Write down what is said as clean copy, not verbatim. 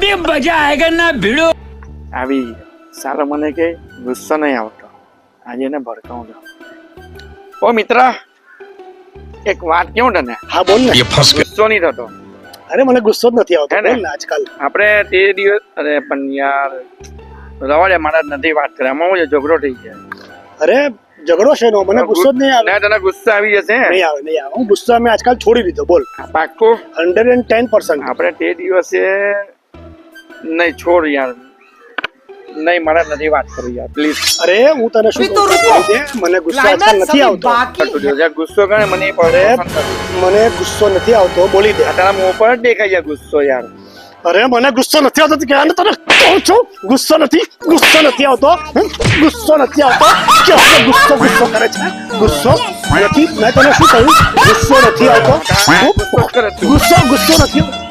अभी मजा आएगा ना भिड़ो। આવી સાલો મને કે ગુસ્સો નહીં આવતો, આજે એને ભડકાવું છું. ઓ મિત્ર, એક વાત કેવું તને? હા બોલ ને. ગુસ્સો નહીં થતો. અરે મને ગુસ્સો જ નથી આવતો, હે ને? બોલ ને. આજકાલ આપણે તે દિવસ, અરે પણ યાર રવા દે, મારા નથી વાત કરે, આમાં હું ઝઘડો થઈ જાય. અરે ઝઘડો છે નો, મને ગુસ્સો જ નહીં આવે. ના, તને ગુસ્સો આવી જશે. નહીં આવે, નહીં આવે. હું ગુસ્સો અમે આજકાલ છોડી દીધો. બોલ. પાક્કું 110%. આપણે તે દિવસે નહીં, છોડ યાર, નહીં, મારા નથી વાત કરી યાર, પ્લીઝ. અરે હું તને શું કહું છું, બોલી દે. મને ગુસ્સો આજકાલ નથી આવતો. ગુસ્સો કરે મને એ પડે. મને ગુસ્સો નથી આવતો, બોલી દે. આ તારા મોં પર જ દેખાય છે ગુસ્સો યાર. અરે મને ગુસ્સો નથી આવતો કે આને તને કહું છું, ગુસ્સો નથી આવતો. ગુસ્સો નથી આવતો. કે ગુસ્સો કરે છે? ગુસ્સો નથી. મેં તને શું કહ્યું? ગુસ્સો નથી આવતો. ગુસ્સો નથી.